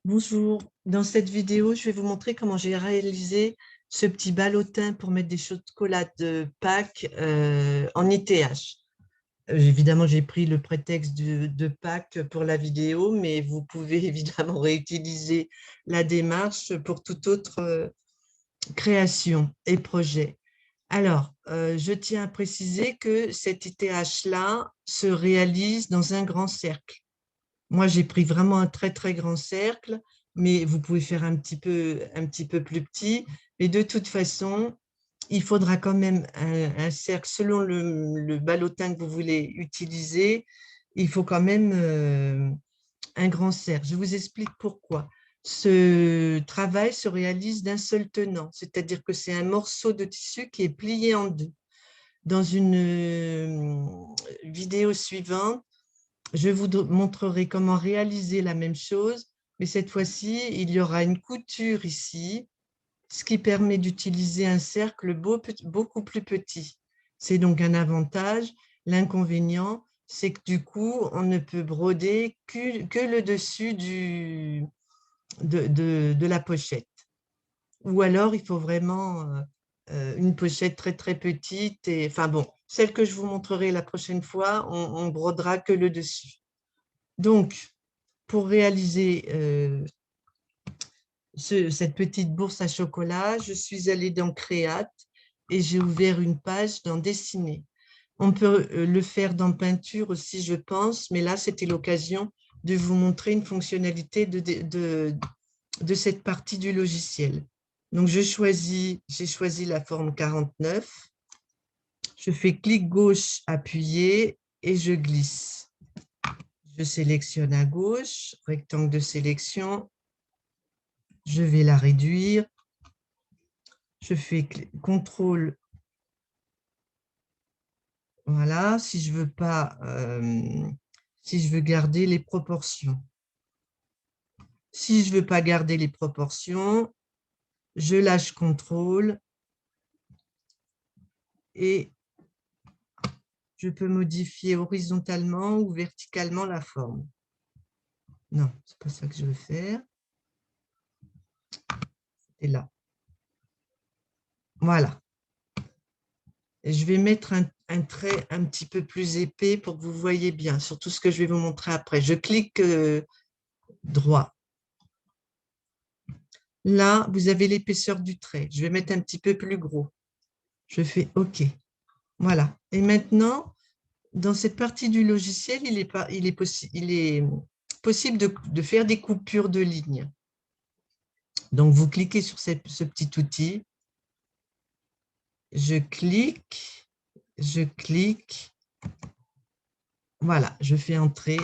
Bonjour, dans cette vidéo, je vais vous montrer comment j'ai réalisé ce petit ballotin pour mettre des chocolats de Pâques en ITH. Évidemment, j'ai pris le prétexte de Pâques pour la vidéo, mais vous pouvez évidemment réutiliser la démarche pour toute autre création et projet. Alors, je tiens à préciser que cet ITH-là se réalise dans un grand cercle. Moi, j'ai pris vraiment un très, très grand cercle, mais vous pouvez faire un petit peu plus petit. Mais de toute façon, il faudra quand même un cercle, selon le ballotin que vous voulez utiliser, il faut quand même un grand cercle. Je vous explique pourquoi. Ce travail se réalise d'un seul tenant, c'est-à-dire que c'est un morceau de tissu qui est plié en deux. Dans une vidéo suivante, je vous montrerai comment réaliser la même chose, mais cette fois-ci, il y aura une couture ici, ce qui permet d'utiliser un cercle beaucoup plus petit. C'est donc un avantage. L'inconvénient, c'est que du coup, on ne peut broder que le dessus de la pochette. Ou alors, il faut vraiment une pochette très, très petite. Et, enfin bon, celle que je vous montrerai la prochaine fois, on brodera que le dessus. Donc, pour réaliser cette petite bourse à chocolat, je suis allée dans Créate et j'ai ouvert une page dans Dessiner. On peut le faire dans Peinture aussi, je pense, mais là, c'était l'occasion de vous montrer une fonctionnalité de cette partie du logiciel. Donc, j'ai choisi la forme 49. Je fais clic gauche appuyé et je glisse. Je sélectionne à gauche, rectangle de sélection. Je vais la réduire. Je fais CTRL. Voilà, si je veux pas, si je veux garder les proportions. Si je veux pas garder les proportions, je lâche CTRL et je peux modifier horizontalement ou verticalement la forme. Non, c'est pas ça que je veux faire. Et là. Voilà. Et je vais mettre un trait un petit peu plus épais pour que vous voyez bien, surtout ce que je vais vous montrer après. Je clique droit. Là, vous avez l'épaisseur du trait. Je vais mettre un petit peu plus gros. Je fais OK. Voilà. Et maintenant, dans cette partie du logiciel, il est possible de faire des coupures de lignes. Donc, vous cliquez sur ce petit outil. Je clique. Voilà, je fais entrer.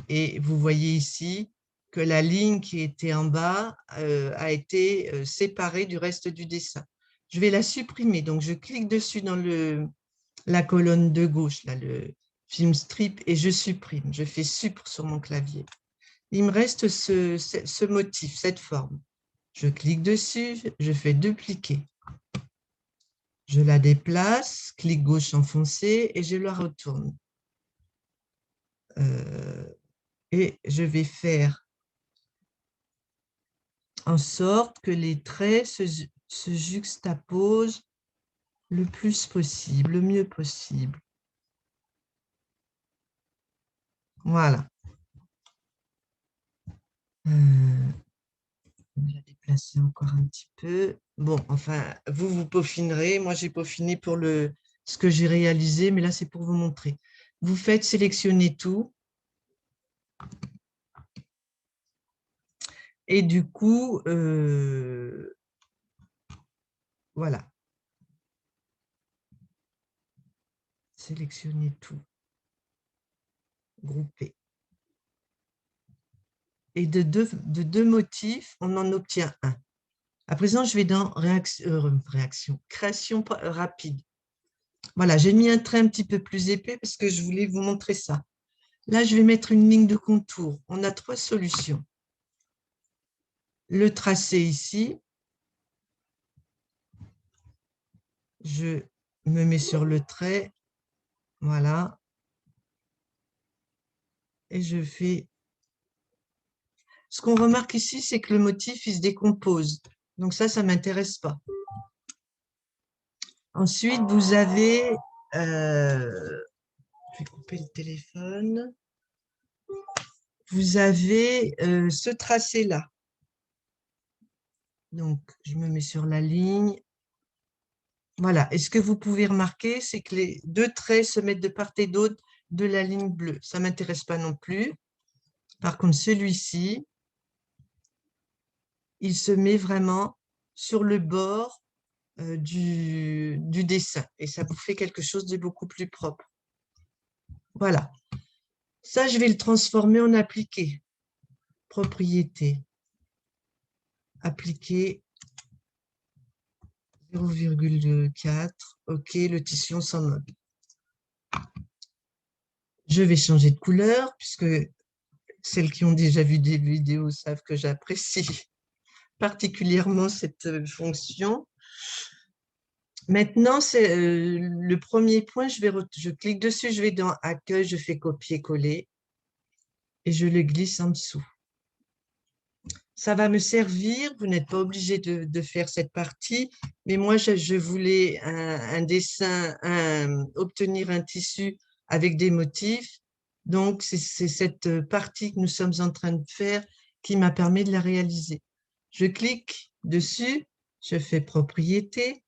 Et vous voyez ici que la ligne qui était en bas a été séparée du reste du dessin. Je vais la supprimer. Donc, je clique dessus dans la colonne de gauche, là, le film strip, et je supprime. Je fais supr sur mon clavier. Il me reste ce motif, cette forme. Je clique dessus, je fais dupliquer. Je la déplace, clic gauche enfoncé, et je la retourne. Et je vais faire en sorte que les traits se juxtaposent le plus possible, le mieux possible. Voilà. Je vais la déplacer encore un petit peu. Bon, enfin, vous peaufinerez. Moi, j'ai peaufiné pour ce que j'ai réalisé, mais là, c'est pour vous montrer. Vous faites sélectionner tout. Et du coup, voilà. Sélectionner tout. Grouper. Et de deux motifs, on en obtient un. À présent, je vais dans création rapide. Voilà, j'ai mis un trait un petit peu plus épais parce que je voulais vous montrer ça. Là, je vais mettre une ligne de contour. On a trois solutions. Le tracé ici. Je me mets sur le trait. Voilà. Et je fais... Ce qu'on remarque ici, c'est que le motif, il se décompose. Donc ça ne m'intéresse pas. Ensuite, vous avez, je vais couper le téléphone, vous avez ce tracé-là. Donc, je me mets sur la ligne. Voilà. Et ce que vous pouvez remarquer, c'est que les deux traits se mettent de part et d'autre de la ligne bleue. Ça ne m'intéresse pas non plus. Par contre, celui-ci, il se met vraiment sur le bord du dessin. Et ça vous fait quelque chose de beaucoup plus propre. Voilà. Ça, je vais le transformer en appliqué. Propriété. Appliqué 0,4. OK, le tissu, on s'en moque. Je vais changer de couleur, puisque celles qui ont déjà vu des vidéos savent que j'apprécie particulièrement cette fonction. Maintenant, c'est le premier point, je clique dessus, je vais dans Accueil, je fais copier-coller et je le glisse en dessous. Ça va me servir, vous n'êtes pas obligé de faire cette partie, mais moi, je voulais un dessin, obtenir un tissu avec des motifs. Donc, c'est cette partie que nous sommes en train de faire qui m'a permis de la réaliser. Je clique dessus, je fais propriété,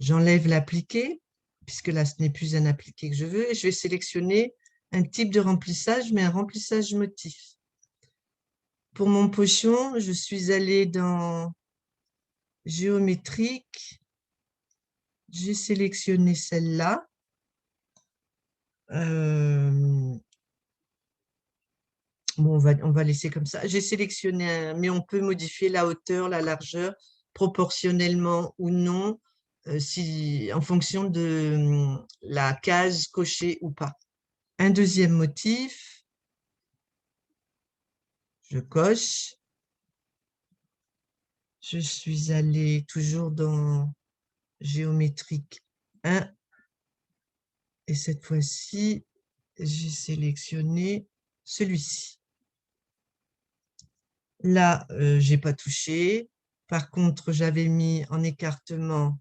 j'enlève l'appliqué, puisque là, ce n'est plus un appliqué que je veux, et je vais sélectionner un type de remplissage, mais un remplissage motif. Pour mon pochon, je suis allée dans géométrique, j'ai sélectionné celle-là. Bon, on va laisser comme ça. J'ai sélectionné mais on peut modifier la hauteur, la largeur, proportionnellement ou non, en fonction de la case cochée ou pas. Un deuxième motif, je coche. Je suis allée toujours dans géométrique 1. Et cette fois-ci, j'ai sélectionné celui-ci. Là, je n'ai pas touché. Par contre, j'avais mis en écartement,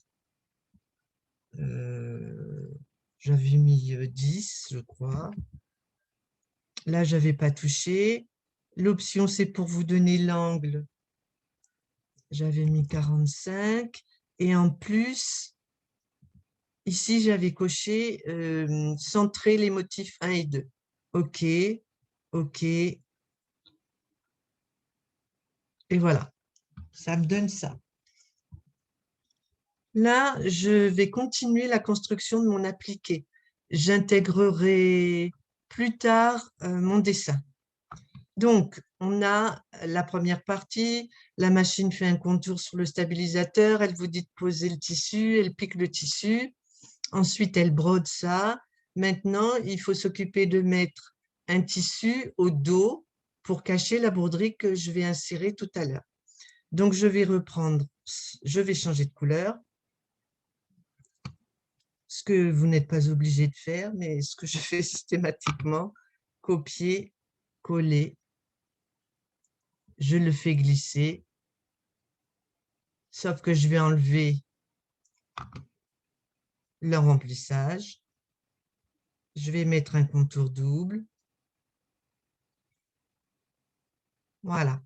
j'avais mis 10, je crois. Là, je n'avais pas touché. L'option, c'est pour vous donner l'angle. J'avais mis 45. Et en plus, ici, j'avais coché centrer les motifs 1 et 2. OK, OK. Et voilà, ça me donne ça. Là, je vais continuer la construction de mon appliqué. J'intégrerai plus tard mon dessin. Donc, on a la première partie, la machine fait un contour sur le stabilisateur, elle vous dit de poser le tissu, elle pique le tissu, ensuite elle brode ça. Maintenant, il faut s'occuper de mettre un tissu au dos pour cacher la broderie que je vais insérer tout à l'heure. Donc, je vais changer de couleur, ce que vous n'êtes pas obligé de faire, mais ce que je fais systématiquement, copier, coller, je le fais glisser, sauf que je vais enlever le remplissage, je vais mettre un contour double, voilà.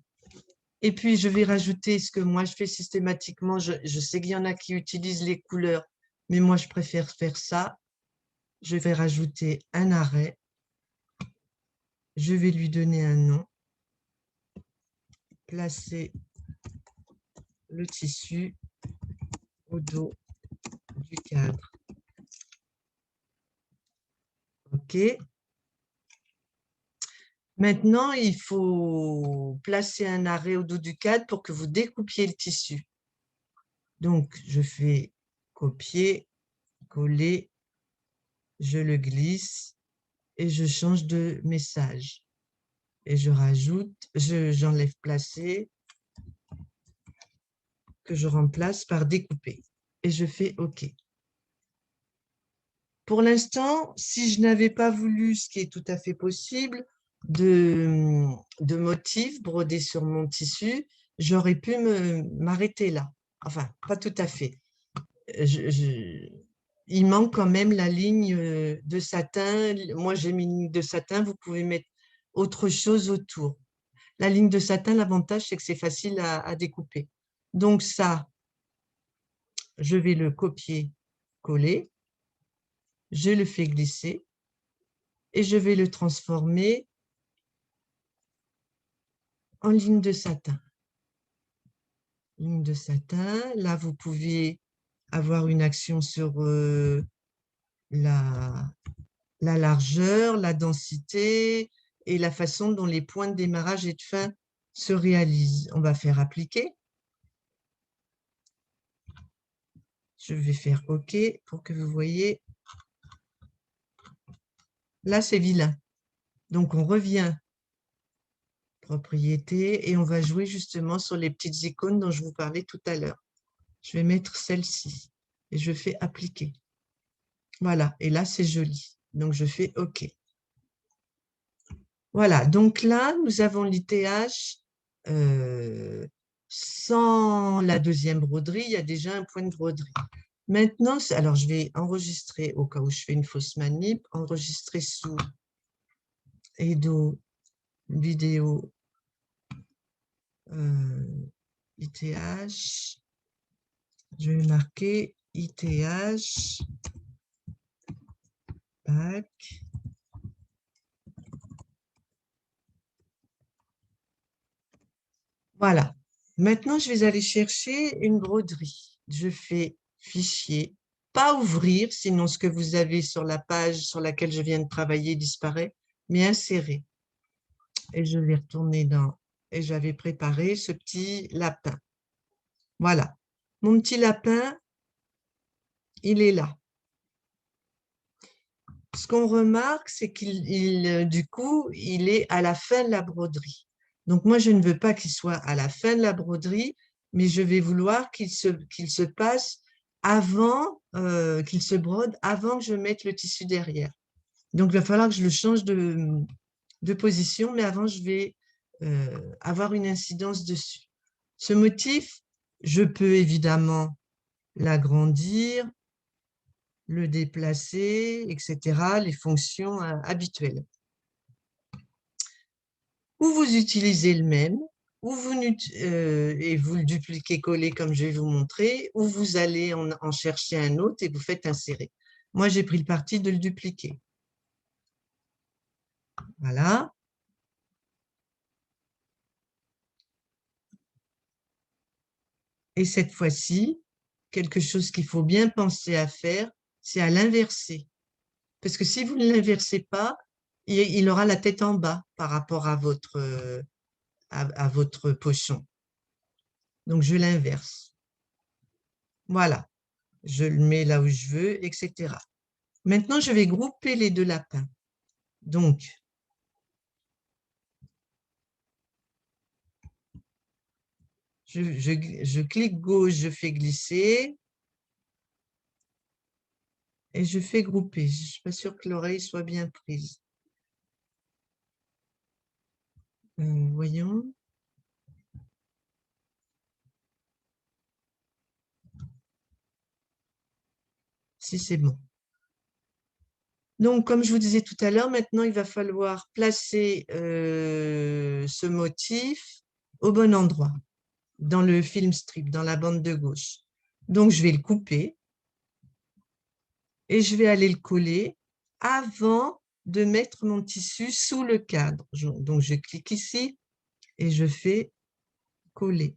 Et puis, je vais rajouter ce que moi je fais systématiquement, je sais qu'il y en a qui utilisent les couleurs, mais moi je préfère faire ça. Je vais rajouter un arrêt, je vais lui donner un nom, placer le tissu au dos du cadre. OK. Maintenant, il faut placer un arrêt au dos du cadre pour que vous découpiez le tissu. Donc, je fais copier, coller, je le glisse et je change de message. Et je rajoute, j'enlève placer, que je remplace par découper. Et je fais OK. Pour l'instant, si je n'avais pas voulu, ce qui est tout à fait possible, de motifs brodés sur mon tissu, j'aurais pu m'arrêter là. Enfin, pas tout à fait. Il manque quand même la ligne de satin. Moi, j'ai mis une ligne de satin. Vous pouvez mettre autre chose autour. La ligne de satin, l'avantage, c'est que c'est facile à découper. Donc ça, je vais le copier-coller. Je le fais glisser et je vais le transformer en ligne de satin. Ligne de satin. Là, vous pouvez avoir une action sur la largeur, la densité et la façon dont les points de démarrage et de fin se réalisent. On va faire appliquer. Je vais faire OK pour que vous voyez. Là, c'est vilain. Donc, on revient propriété et on va jouer justement sur les petites icônes dont je vous parlais tout à l'heure. Je vais mettre celle-ci et je fais appliquer. Voilà, et là, c'est joli. Donc, je fais OK. Voilà, donc là, nous avons l'ITH sans la deuxième broderie, il y a déjà un point de broderie. Maintenant, alors je vais enregistrer, au cas où je fais une fausse manip, enregistrer sous Edo vidéo ITH. Je vais marquer ITH bac. Voilà. Maintenant, je vais aller chercher une broderie. Je fais fichier, pas ouvrir, sinon ce que vous avez sur la page sur laquelle je viens de travailler disparaît, mais insérer. Et je vais retourner dans... Et j'avais préparé ce petit lapin. Voilà. Mon petit lapin, il est là. Ce qu'on remarque, c'est du coup, il est à la fin de la broderie. Donc, moi, je ne veux pas qu'il soit à la fin de la broderie, mais je vais vouloir qu'il se passe avant, qu'il se brode avant que je mette le tissu derrière. Donc, il va falloir que je le change de position, mais avant, je vais avoir une incidence dessus. Ce motif, je peux évidemment l'agrandir, le déplacer, etc., les fonctions habituelles. Ou vous utilisez le même, ou et vous le dupliquez coller comme je vais vous montrer, ou vous allez en chercher un autre et vous faites insérer. Moi, j'ai pris le parti de le dupliquer. Voilà. Et cette fois-ci, quelque chose qu'il faut bien penser à faire, c'est à l'inverser. Parce que si vous ne l'inversez pas, il aura la tête en bas par rapport à votre pochon. Donc, je l'inverse. Voilà. Je le mets là où je veux, etc. Maintenant, je vais grouper les deux lapins. Donc, je clique gauche, je fais glisser et je fais grouper. Je ne suis pas sûre que l'oreille soit bien prise. Voyons. Si c'est bon. Donc, comme je vous disais tout à l'heure, maintenant, il va falloir placer ce motif au bon endroit, dans le film strip, dans la bande de gauche. Donc, je vais le couper et je vais aller le coller avant de mettre mon tissu sous le cadre. Donc, je clique ici et je fais coller.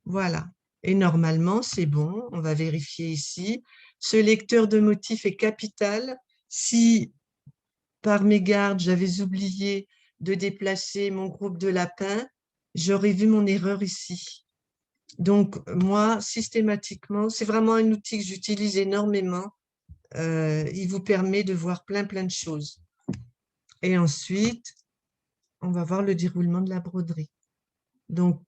Voilà. Et normalement, c'est bon. On va vérifier ici. Ce lecteur de motifs est capital. Si, par mégarde, j'avais oublié de déplacer mon groupe de lapins, j'aurais vu mon erreur ici. Donc, moi, systématiquement, c'est vraiment un outil que j'utilise énormément. Il vous permet de voir plein de choses. Et ensuite, on va voir le déroulement de la broderie. Donc,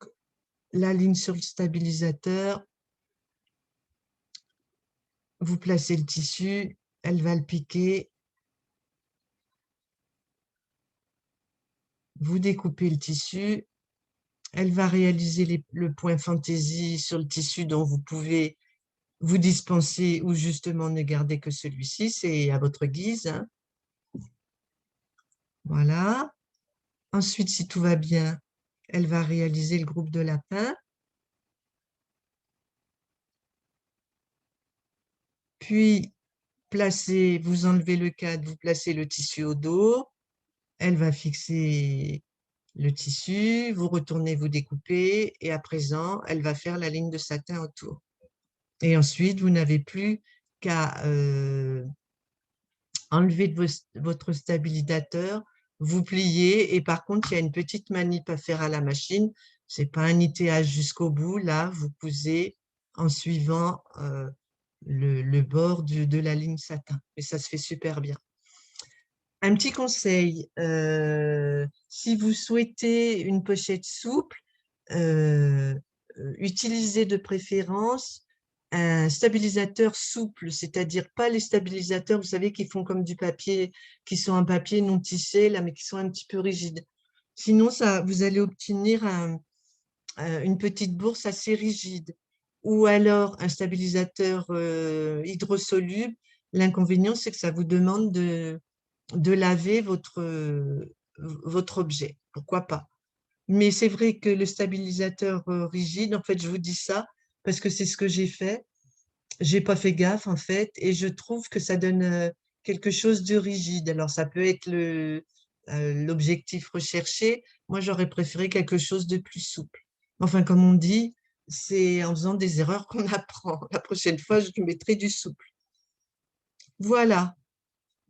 la ligne sur le stabilisateur, vous placez le tissu, elle va le piquer. vous découpez le tissu. Elle va réaliser le point fantaisie sur le tissu dont vous pouvez vous dispenser ou justement ne garder que celui-ci, c'est à votre guise, hein. Voilà. Ensuite, si tout va bien, elle va réaliser le groupe de lapins. Puis, vous enlevez le cadre, vous placez le tissu au dos. Elle va fixer le tissu, vous retournez, vous découpez, et à présent, elle va faire la ligne de satin autour. Et ensuite, vous n'avez plus qu'à enlever de votre stabilisateur, vous pliez, et par contre, il y a une petite manip à faire à la machine. Ce n'est pas un nitéage jusqu'au bout. Là, vous cousez en suivant le bord de la ligne satin. Et ça se fait super bien. Un petit conseil, si vous souhaitez une pochette souple, utilisez de préférence un stabilisateur souple, c'est-à-dire pas les stabilisateurs, vous savez, qui font comme du papier, qui sont un papier non tissé, là, mais qui sont un petit peu rigides. Sinon, vous allez obtenir une petite bourse assez rigide. Ou alors un stabilisateur hydrosoluble. L'inconvénient, c'est que ça vous demande de laver votre objet. Pourquoi pas? Mais c'est vrai que le stabilisateur rigide, en fait, je vous dis ça parce que c'est ce que j'ai fait. J'ai pas fait gaffe, en fait, et je trouve que ça donne quelque chose de rigide. Alors, ça peut être l'objectif recherché. Moi, j'aurais préféré quelque chose de plus souple. Enfin, comme on dit, c'est en faisant des erreurs qu'on apprend. La prochaine fois, je mettrai du souple. Voilà.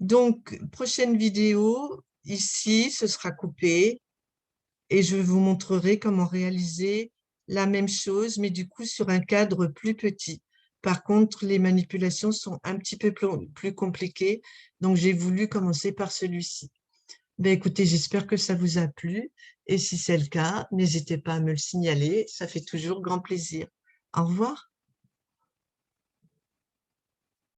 Donc, prochaine vidéo, ici, ce sera coupé et je vous montrerai comment réaliser la même chose, mais du coup sur un cadre plus petit. Par contre, les manipulations sont un petit peu plus compliquées, donc j'ai voulu commencer par celui-ci. Ben, écoutez, j'espère que ça vous a plu et si c'est le cas, n'hésitez pas à me le signaler, ça fait toujours grand plaisir. Au revoir.